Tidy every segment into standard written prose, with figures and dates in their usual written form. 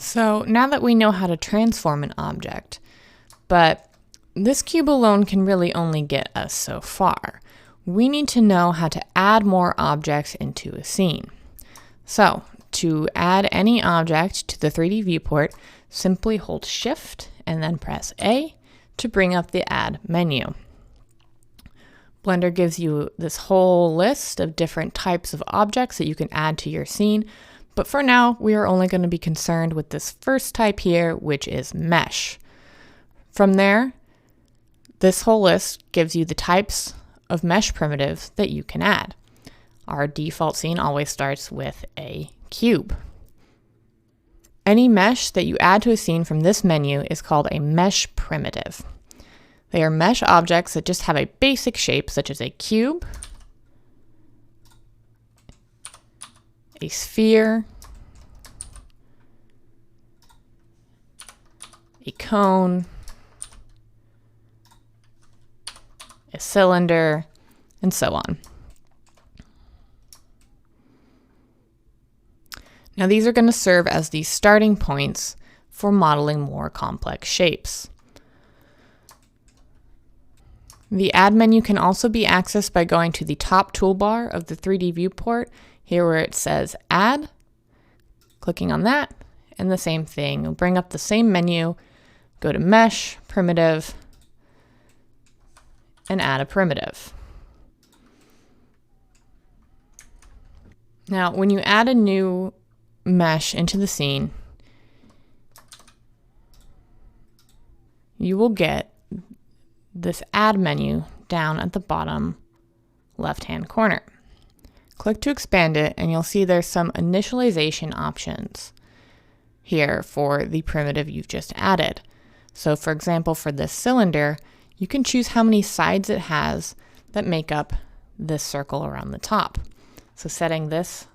So now that we know how to transform an object, but this cube alone can really only get us so far. We need to know how to add more objects into a scene. So to add any object to the 3D viewport, simply hold Shift and then press A to bring up the Add menu. Blender gives you this whole list of different types of objects that you can add to your scene, but for now, we are only going to be concerned with this first type here, which is mesh. From there, this whole list gives you the types of mesh primitives that you can add. Our default scene always starts with a cube. Any mesh that you add to a scene from this menu is called a mesh primitive. They are mesh objects that just have a basic shape, such as a cube, a sphere, a cone, a cylinder, and so on. Now these are going to serve as the starting points for modeling more complex shapes. The Add menu can also be accessed by going to the top toolbar of the 3D viewport, here where it says Add, clicking on that, and the same thing. It'll bring up the same menu, go to Mesh, Primitive, and add a primitive. Now, when you add a new mesh into the scene, you will get this Add menu down at the bottom left-hand corner. Click to expand it, and you'll see there's some initialization options here for the primitive you've just added. So for example, for this cylinder, you can choose how many sides it has that make up this circle around the top. So setting this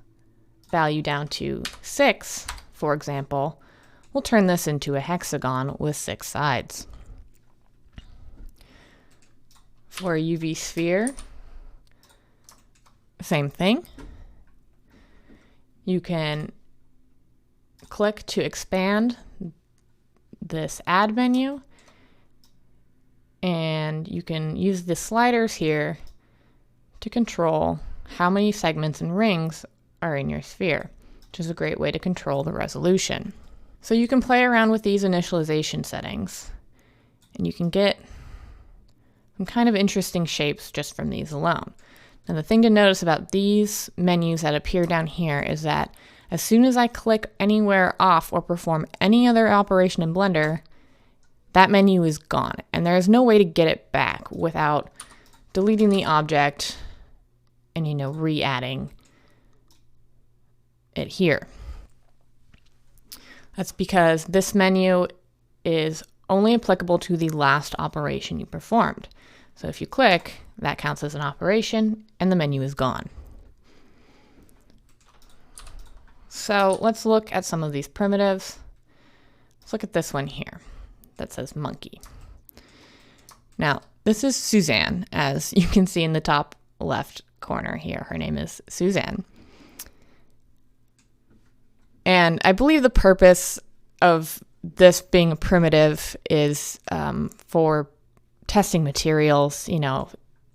value down to 6, for example, will turn this into a hexagon with 6 sides. For a UV sphere, same thing. You can click to expand this Add menu, and you can use the sliders here to control how many segments and rings are in your sphere, which is a great way to control the resolution. So you can play around with these initialization settings, and you can get some kind of interesting shapes just from these alone. Now the thing to notice about these menus that appear down here is that as soon as I click anywhere off or perform any other operation in Blender, that menu is gone, and there is no way to get it back without deleting the object and, re-adding it here. That's because this menu is only applicable to the last operation you performed. So if you click, that counts as an operation, and the menu is gone. So let's look at some of these primitives. Let's look at this one here that says monkey. Now, this is Suzanne, as you can see in the top left corner here. Her name is Suzanne. And I believe the purpose of this being a primitive is for testing materials.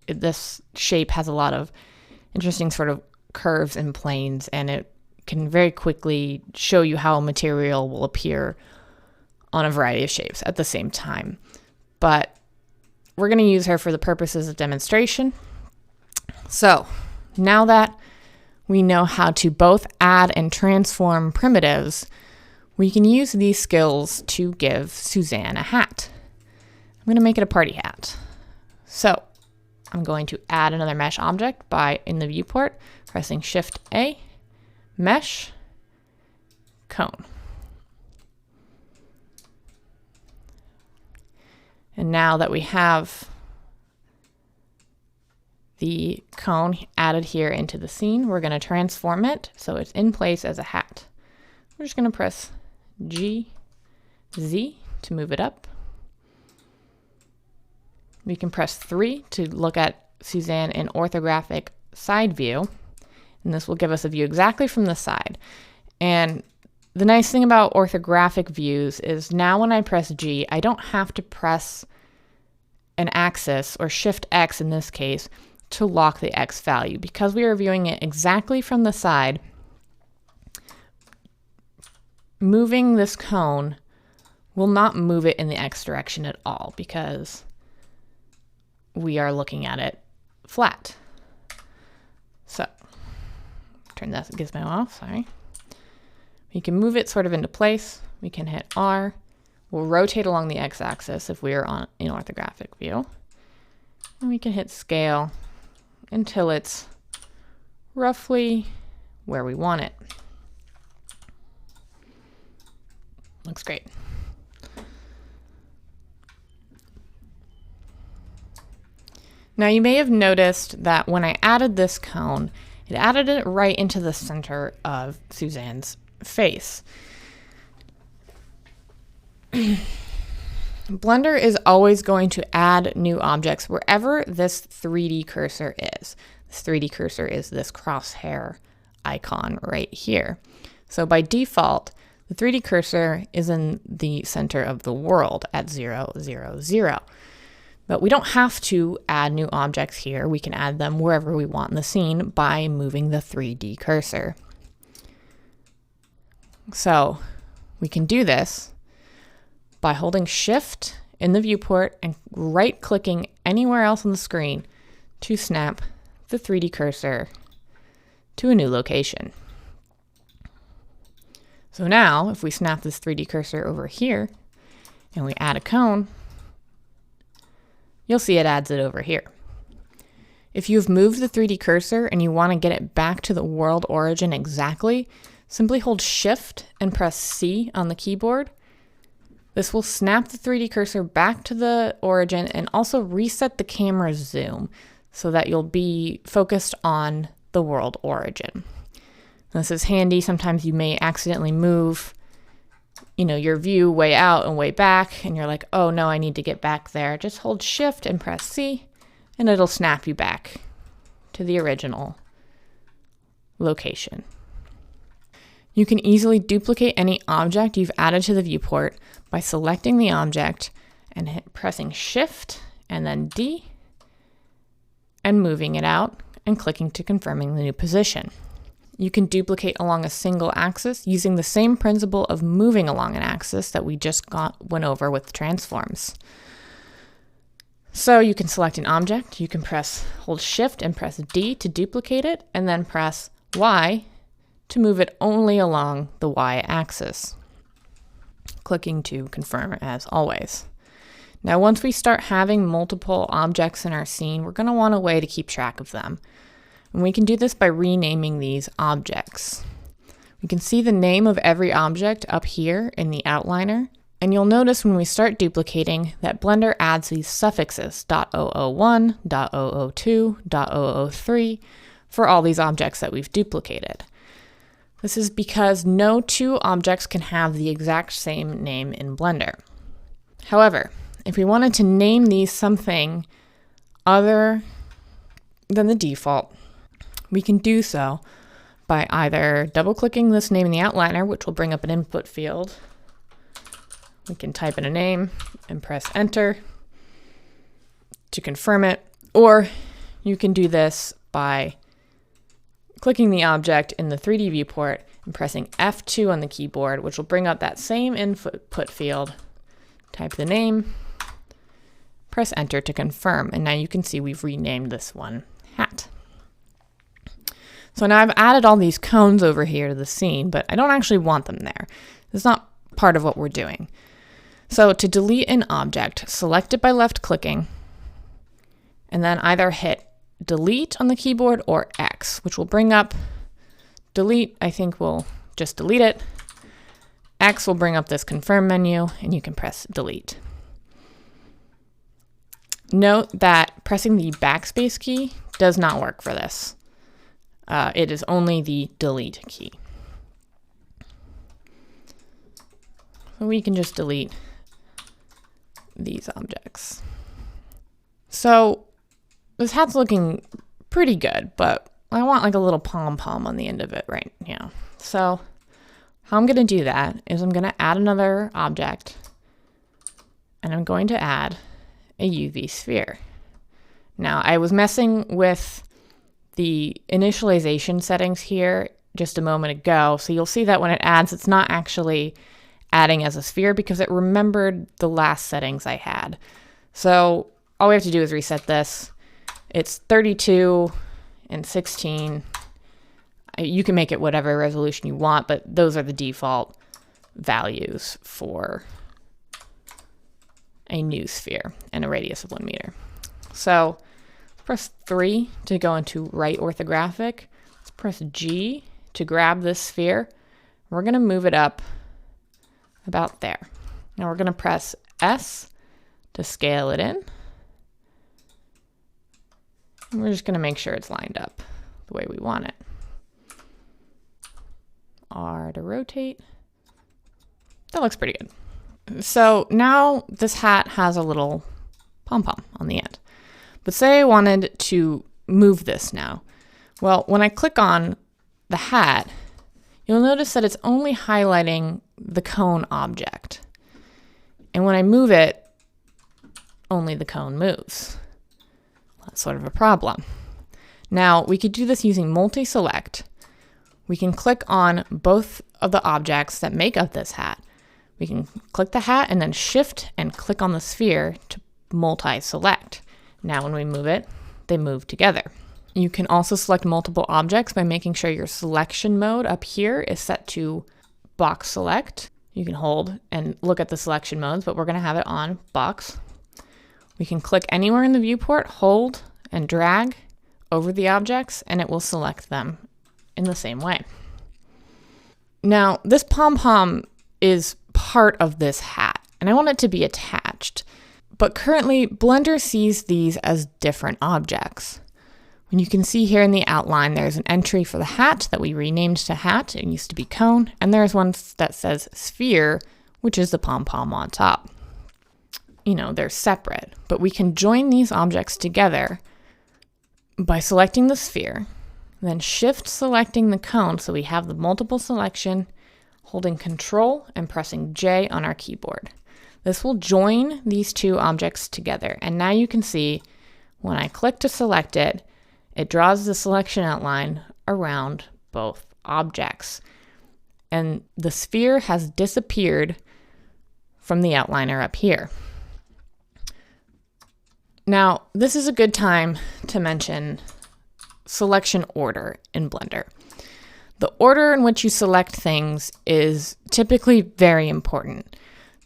This shape has a lot of interesting sort of curves and planes, and it can very quickly show you how a material will appear on a variety of shapes at the same time. But we're going to use her for the purposes of demonstration. So now that we know how to both add and transform primitives, we can use these skills to give Suzanne a hat. I'm going to make it a party hat. So I'm going to add another mesh object in the viewport, pressing Shift A, Mesh, Cone. And now that we have the cone added here into the scene, we're going to transform it so it's in place as a hat. We're just going to press G, Z to move it up. We can press 3 to look at Suzanne in orthographic side view, and this will give us a view exactly from the side. And the nice thing about orthographic views is now when I press G, I don't have to press an axis, or Shift X in this case, to lock the X value. Because we are viewing it exactly from the side, moving this cone will not move it in the X direction at all, because we are looking at it flat. So, turn that gizmo off, sorry. We can move it sort of into place. We can hit R. We'll rotate along the X-axis if we are on in orthographic view. And we can hit scale until it's roughly where we want it. Looks great. Now you may have noticed that when I added this cone, it added it right into the center of Suzanne's face. Blender is always going to add new objects wherever this 3D cursor is. This 3D cursor is this crosshair icon right here. So by default, the 3D cursor is in the center of the world at 0, 0, 0. But we don't have to add new objects here. We can add them wherever we want in the scene by moving the 3D cursor. So we can do this by holding Shift in the viewport and right-clicking anywhere else on the screen to snap the 3D cursor to a new location. So now, if we snap this 3D cursor over here and we add a cone, you'll see it adds it over here. If you've moved the 3D cursor and you want to get it back to the world origin exactly, simply hold Shift and press C on the keyboard. This will snap the 3D cursor back to the origin and also reset the camera zoom so that you'll be focused on the world origin. This is handy. Sometimes you may accidentally move, your view way out and way back, and you're like, oh no, I need to get back there. Just hold Shift and press C, and it'll snap you back to the original location. You can easily duplicate any object you've added to the viewport by selecting the object and pressing Shift and then D and moving it out and clicking to confirming the new position. You can duplicate along a single axis using the same principle of moving along an axis that we just went over with transforms. So you can select an object, you can hold Shift and press D to duplicate it, and then press Y to move it only along the Y-axis, clicking to confirm as always. Now once we start having multiple objects in our scene, we're going to want a way to keep track of them. And we can do this by renaming these objects. We can see the name of every object up here in the outliner, and you'll notice when we start duplicating that Blender adds these suffixes .001, .002, .003 for all these objects that we've duplicated. This is because no two objects can have the exact same name in Blender. However, if we wanted to name these something other than the default, we can do so by either double-clicking this name in the outliner, which will bring up an input field. We can type in a name and press Enter to confirm it, or you can do this by clicking the object in the 3D viewport and pressing F2 on the keyboard, which will bring up that same input field. Type the name, press Enter to confirm, and now you can see we've renamed this one Hat. So now I've added all these cones over here to the scene, but I don't actually want them there. It's not part of what we're doing. So to delete an object, select it by left-clicking, and then either hit Delete on the keyboard or X, which will bring up delete. I think we'll just delete it. X will bring up this confirm menu, and you can press delete. Note that pressing the backspace key does not work for this. It is only the delete key. So we can just delete these objects. So this hat's looking pretty good, but I want like a little pom-pom on the end of it right now. So How I'm going to do that is I'm going to add another object, and I'm going to add a UV sphere. Now, I was messing with the initialization settings here just a moment ago, so you'll see that when it adds, it's not actually adding as a sphere because it remembered the last settings I had. So all we have to do is reset this. It's 32 and 16. You can make it whatever resolution you want, but those are the default values for a new sphere and a radius of 1 meter. So press 3 to go into right orthographic. Let's press G to grab this sphere. We're going to move it up about there. Now we're going to press S to scale it in. And we're just going to make sure it's lined up the way we want it. R to rotate. That looks pretty good. So now this hat has a little pom-pom on the end. But say I wanted to move this now. Well, when I click on the hat, you'll notice that it's only highlighting the cone object. And when I move it, only the cone moves. That's sort of a problem. Now, we could do this using multi-select. We can click on both of the objects that make up this hat. We can click the hat and then shift and click on the sphere to multi-select. Now when we move it, they move together. You can also select multiple objects by making sure your selection mode up here is set to box select. You can hold and look at the selection modes, but we're going to have it on box. We can click anywhere in the viewport, hold, and drag over the objects, and it will select them in the same way. Now, this pom-pom is part of this hat, and I want it to be attached. But currently, Blender sees these as different objects. And you can see here in the outline, there's an entry for the hat that we renamed to hat. It used to be cone. And there's one that says sphere, which is the pom-pom on top. You know, they're separate, but we can join these objects together by selecting the sphere, then shift selecting the cone so we have the multiple selection, holding Control and pressing J on our keyboard. This will join these two objects together. And now you can see when I click to select it, it draws the selection outline around both objects. And the sphere has disappeared from the outliner up here. Now, this is a good time to mention selection order in Blender. The order in which you select things is typically very important.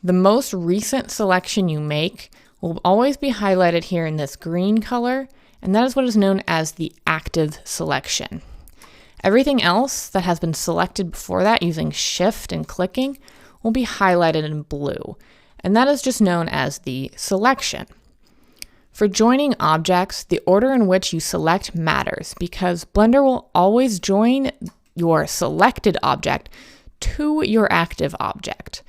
The most recent selection you make will always be highlighted here in this green color, and that is what is known as the active selection. Everything else that has been selected before that using shift and clicking will be highlighted in blue, and that is just known as the selection. For joining objects, the order in which you select matters because Blender will always join your selected object to your active object.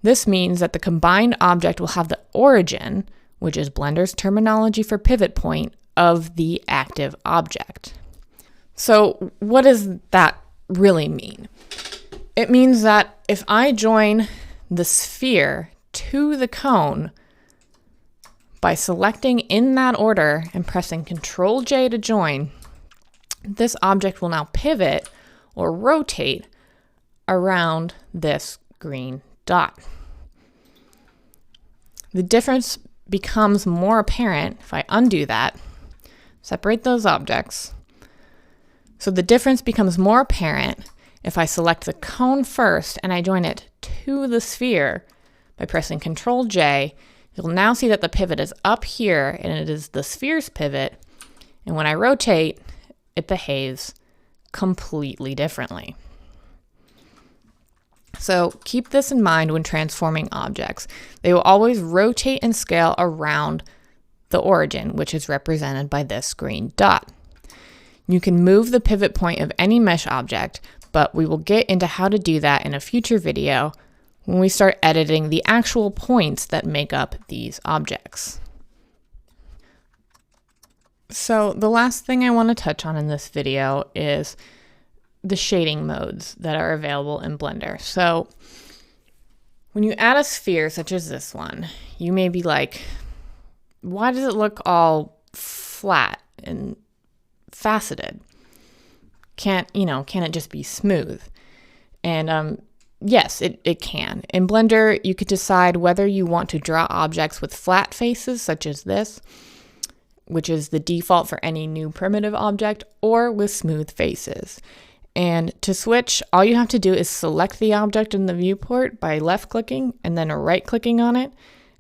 This means that the combined object will have the origin, which is Blender's terminology for pivot point, of the active object. So what does that really mean? It means that if I join the sphere to the cone by selecting in that order and pressing Control J to join, this object will now pivot or rotate around this green dot. The difference becomes more apparent if I undo that, separate those objects. So the difference becomes more apparent if I select the cone first and I join it to the sphere by pressing Control J. You'll now see that the pivot is up here and it is the sphere's pivot. And when I rotate, it behaves completely differently. So keep this in mind when transforming objects. They will always rotate and scale around the origin, which is represented by this green dot. You can move the pivot point of any mesh object, but we will get into how to do that in a future video when we start editing the actual points that make up these objects. So the last thing I want to touch on in this video is the shading modes that are available in Blender. So when you add a sphere such as this one, you may be like, why does it look all flat and faceted? Can't it just be smooth? And yes, it can. In Blender, you could decide whether you want to draw objects with flat faces, such as this, which is the default for any new primitive object, or with smooth faces. And to switch, all you have to do is select the object in the viewport by left-clicking and then right-clicking on it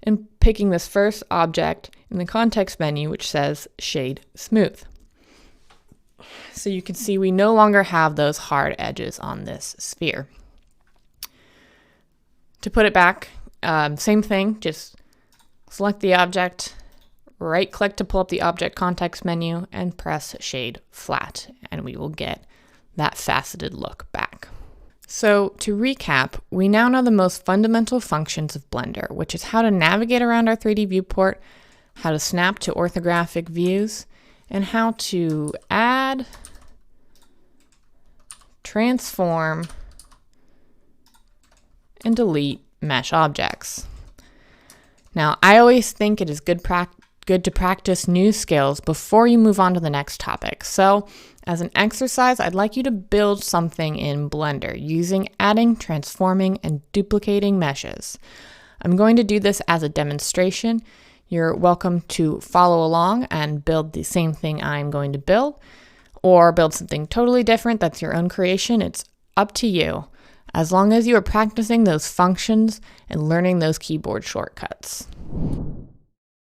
and picking this first object in the context menu, which says Shade Smooth. So you can see we no longer have those hard edges on this sphere. To put it back, same thing, just select the object, right-click to pull up the object context menu, and press Shade Flat, and we will get that faceted look back. So to recap, we now know the most fundamental functions of Blender, which is how to navigate around our 3D viewport, how to snap to orthographic views, and how to add, transform, and delete mesh objects. Now, I always think it is good to practice new skills before you move on to the next topic. So, as an exercise, I'd like you to build something in Blender using adding, transforming, and duplicating meshes. I'm going to do this as a demonstration. You're welcome to follow along and build the same thing I'm going to build, or build something totally different that's your own creation. It's up to you, as long as you are practicing those functions and learning those keyboard shortcuts.